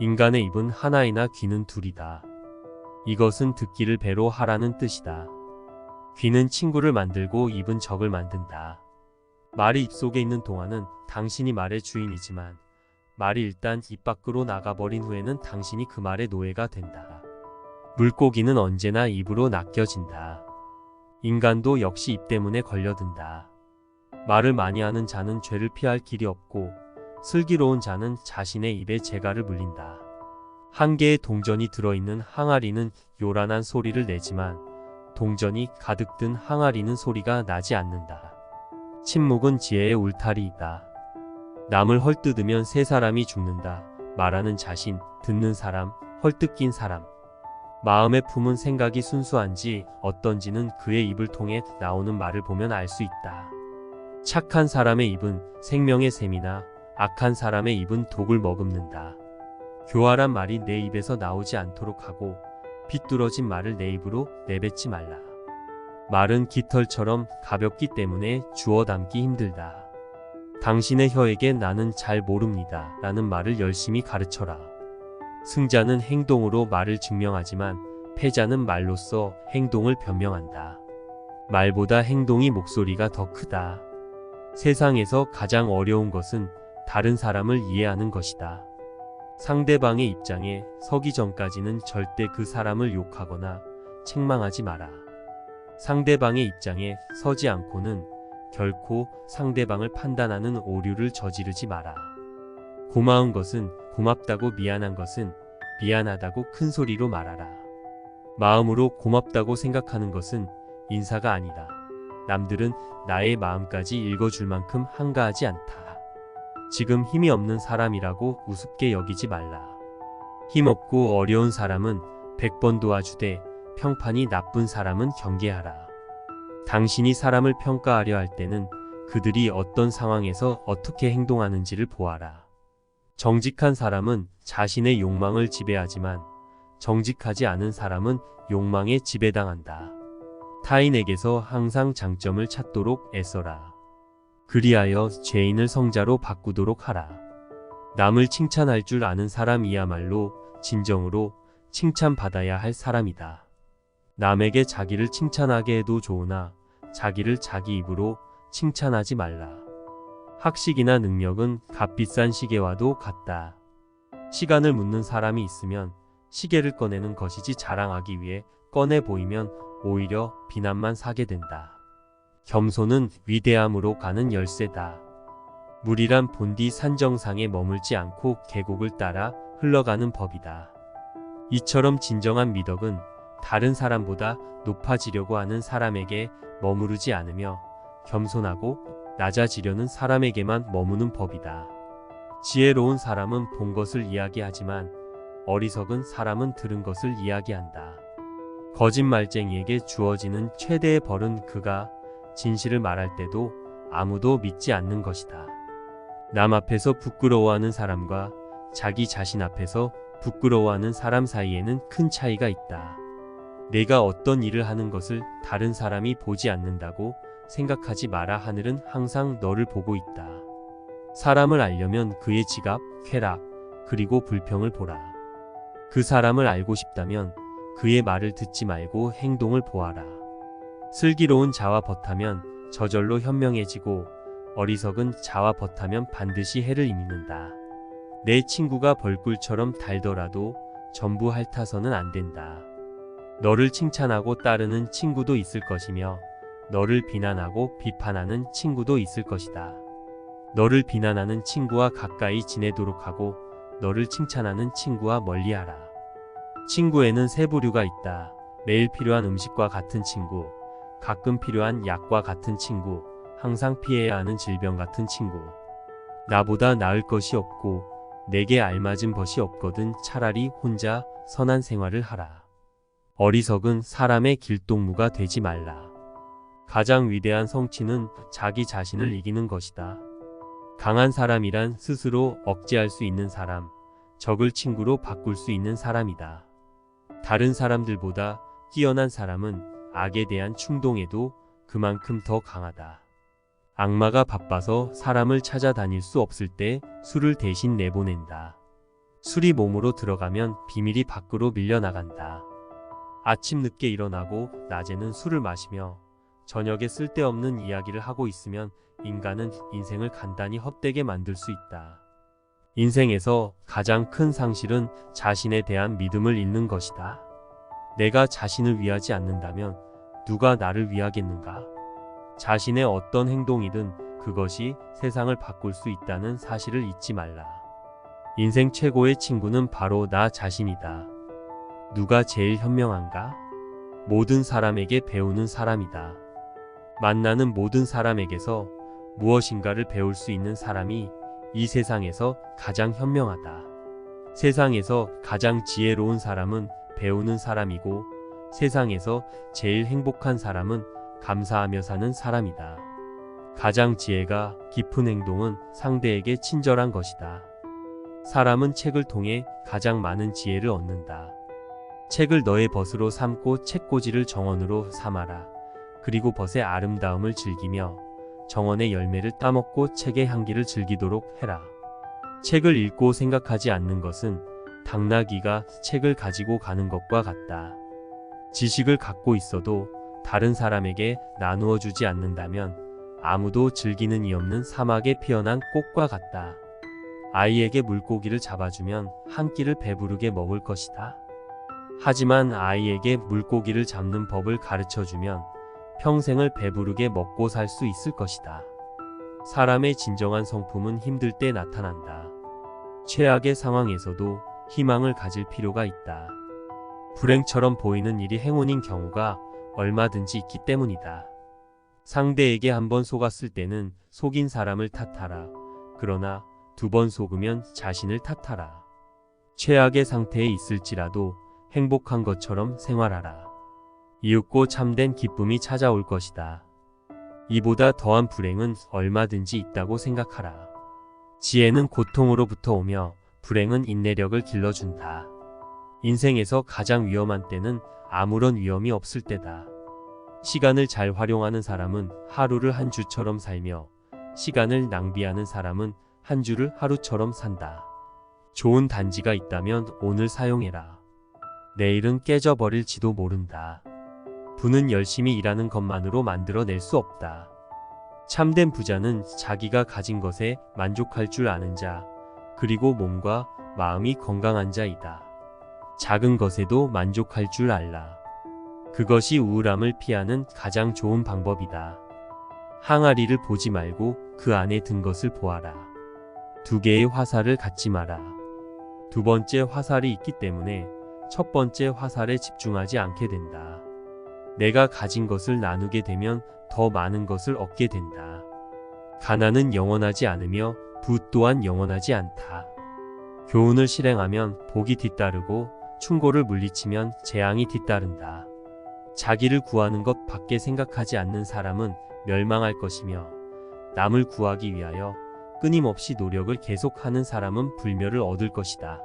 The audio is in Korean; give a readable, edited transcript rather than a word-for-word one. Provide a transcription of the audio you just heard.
인간의 입은 하나이나 귀는 둘이다. 이것은 듣기를 배로 하라는 뜻이다. 귀는 친구를 만들고 입은 적을 만든다. 말이 입속에 있는 동안은 당신이 말의 주인이지만 말이 일단 입 밖으로 나가버린 후에는 당신이 그 말의 노예가 된다. 물고기는 언제나 입으로 낚여진다. 인간도 역시 입 때문에 걸려든다. 말을 많이 하는 자는 죄를 피할 길이 없고 슬기로운 자는 자신의 입에 재갈을 물린다. 한 개의 동전이 들어있는 항아리는 요란한 소리를 내지만 동전이 가득 든 항아리는 소리가 나지 않는다. 침묵은 지혜의 울타리이다. 남을 헐뜯으면 세 사람이 죽는다. 말하는 자신, 듣는 사람, 헐뜯긴 사람. 마음에 품은 생각이 순수한지 어떤지는 그의 입을 통해 나오는 말을 보면 알 수 있다. 착한 사람의 입은 생명의 샘이나 악한 사람의 입은 독을 머금는다. 교활한 말이 내 입에서 나오지 않도록 하고 비뚤어진 말을 내 입으로 내뱉지 말라. 말은 깃털처럼 가볍기 때문에 주워 담기 힘들다. 당신의 혀에게 나는 잘 모릅니다 라는 말을 열심히 가르쳐라. 승자는 행동으로 말을 증명하지만 패자는 말로써 행동을 변명한다. 말보다 행동이 목소리가 더 크다. 세상에서 가장 어려운 것은 다른 사람을 이해하는 것이다. 상대방의 입장에 서기 전까지는 절대 그 사람을 욕하거나 책망하지 마라. 상대방의 입장에 서지 않고는 결코 상대방을 판단하는 오류를 저지르지 마라. 고마운 것은 고맙다고, 미안한 것은 미안하다고 큰 소리로 말하라. 마음으로 고맙다고 생각하는 것은 인사가 아니다. 남들은 나의 마음까지 읽어줄 만큼 한가하지 않다. 지금 힘이 없는 사람이라고 우습게 여기지 말라. 힘없고 어려운 사람은 100번 도와주되 평판이 나쁜 사람은 경계하라. 당신이 사람을 평가하려 할 때는 그들이 어떤 상황에서 어떻게 행동하는지를 보아라. 정직한 사람은 자신의 욕망을 지배하지만 정직하지 않은 사람은 욕망에 지배당한다. 타인에게서 항상 장점을 찾도록 애써라. 그리하여 죄인을 성자로 바꾸도록 하라. 남을 칭찬할 줄 아는 사람이야말로 진정으로 칭찬받아야 할 사람이다. 남에게 자기를 칭찬하게 해도 좋으나 자기를 자기 입으로 칭찬하지 말라. 학식이나 능력은 값비싼 시계와도 같다. 시간을 묻는 사람이 있으면 시계를 꺼내는 것이지 자랑하기 위해 꺼내 보이면 오히려 비난만 사게 된다. 겸손은 위대함으로 가는 열쇠다. 물이란 본디 산정상에 머물지 않고 계곡을 따라 흘러가는 법이다. 이처럼 진정한 미덕은 다른 사람보다 높아지려고 하는 사람에게 머무르지 않으며 겸손하고 낮아지려는 사람에게만 머무는 법이다. 지혜로운 사람은 본 것을 이야기하지만 어리석은 사람은 들은 것을 이야기한다. 거짓말쟁이에게 주어지는 최대의 벌은 그가 진실을 말할 때도 아무도 믿지 않는 것이다. 남 앞에서 부끄러워하는 사람과 자기 자신 앞에서 부끄러워하는 사람 사이에는 큰 차이가 있다. 내가 어떤 일을 하는 것을 다른 사람이 보지 않는다고 생각하지 마라. 하늘은 항상 너를 보고 있다. 사람을 알려면 그의 지갑, 쾌락, 그리고 불평을 보라. 그 사람을 알고 싶다면 그의 말을 듣지 말고 행동을 보아라. 슬기로운 자와 벗하면 저절로 현명해지고 어리석은 자와 벗하면 반드시 해를 입는다. 내 친구가 벌꿀처럼 달더라도 전부 핥아서는 안 된다. 너를 칭찬하고 따르는 친구도 있을 것이며 너를 비난하고 비판하는 친구도 있을 것이다. 너를 비난하는 친구와 가까이 지내도록 하고 너를 칭찬하는 친구와 멀리하라. 친구에는 세 부류가 있다. 매일 필요한 음식과 같은 친구, 가끔 필요한 약과 같은 친구, 항상 피해야 하는 질병 같은 친구. 나보다 나을 것이 없고 내게 알맞은 것이 없거든 차라리 혼자 선한 생활을 하라. 어리석은 사람의 길동무가 되지 말라. 가장 위대한 성취는 자기 자신을 이기는 것이다. 강한 사람이란 스스로 억제할 수 있는 사람, 적을 친구로 바꿀 수 있는 사람이다. 다른 사람들보다 뛰어난 사람은 악에 대한 충동에도 그만큼 더 강하다. 악마가 바빠서 사람을 찾아다닐 수 없을 때 술을 대신 내보낸다. 술이 몸으로 들어가면 비밀이 밖으로 밀려나간다. 아침 늦게 일어나고 낮에는 술을 마시며 저녁에 쓸데없는 이야기를 하고 있으면 인간은 인생을 간단히 헛되게 만들 수 있다. 인생에서 가장 큰 상실은 자신에 대한 믿음을 잃는 것이다. 내가 자신을 위하지 않는다면 누가 나를 위하겠는가? 자신의 어떤 행동이든 그것이 세상을 바꿀 수 있다는 사실을 잊지 말라. 인생 최고의 친구는 바로 나 자신이다. 누가 제일 현명한가? 모든 사람에게 배우는 사람이다. 만나는 모든 사람에게서 무엇인가를 배울 수 있는 사람이 이 세상에서 가장 현명하다. 세상에서 가장 지혜로운 사람은 배우는 사람이고 세상에서 제일 행복한 사람은 감사하며 사는 사람이다. 가장 지혜가 깊은 행동은 상대에게 친절한 것이다. 사람은 책을 통해 가장 많은 지혜를 얻는다. 책을 너의 벗으로 삼고 책꽂이를 정원으로 삼아라. 그리고 벗의 아름다움을 즐기며 정원의 열매를 따먹고 책의 향기를 즐기도록 해라. 책을 읽고 생각하지 않는 것은 당나귀가 책을 가지고 가는 것과 같다. 지식을 갖고 있어도 다른 사람에게 나누어 주지 않는다면 아무도 즐기는 이 없는 사막에 피어난 꽃과 같다. 아이에게 물고기를 잡아주면 한 끼를 배부르게 먹을 것이다. 하지만 아이에게 물고기를 잡는 법을 가르쳐주면 평생을 배부르게 먹고 살 수 있을 것이다. 사람의 진정한 성품은 힘들 때 나타난다. 최악의 상황에서도 희망을 가질 필요가 있다. 불행처럼 보이는 일이 행운인 경우가 얼마든지 있기 때문이다. 상대에게 한 번 속았을 때는 속인 사람을 탓하라. 그러나 두 번 속으면 자신을 탓하라. 최악의 상태에 있을지라도 행복한 것처럼 생활하라. 이윽고 참된 기쁨이 찾아올 것이다. 이보다 더한 불행은 얼마든지 있다고 생각하라. 지혜는 고통으로부터 오며 불행은 인내력을 길러준다. 인생에서 가장 위험한 때는 아무런 위험이 없을 때다. 시간을 잘 활용하는 사람은 하루를 한 주처럼 살며 시간을 낭비하는 사람은 한 주를 하루처럼 산다. 좋은 단지가 있다면 오늘 사용해라. 내일은 깨져버릴지도 모른다. 부는 열심히 일하는 것만으로 만들어낼 수 없다. 참된 부자는 자기가 가진 것에 만족할 줄 아는 자, 그리고 몸과 마음이 건강한 자이다. 작은 것에도 만족할 줄 알라. 그것이 우울함을 피하는 가장 좋은 방법이다. 항아리를 보지 말고 그 안에 든 것을 보아라. 두 개의 화살을 갖지 마라. 두 번째 화살이 있기 때문에 첫 번째 화살에 집중하지 않게 된다. 내가 가진 것을 나누게 되면 더 많은 것을 얻게 된다. 가난은 영원하지 않으며 부 또한 영원하지 않다. 교훈을 실행하면 복이 뒤따르고 충고를 물리치면 재앙이 뒤따른다. 자기를 구하는 것 밖에 생각하지 않는 사람은 멸망할 것이며 남을 구하기 위하여 끊임없이 노력을 계속하는 사람은 불멸을 얻을 것이다.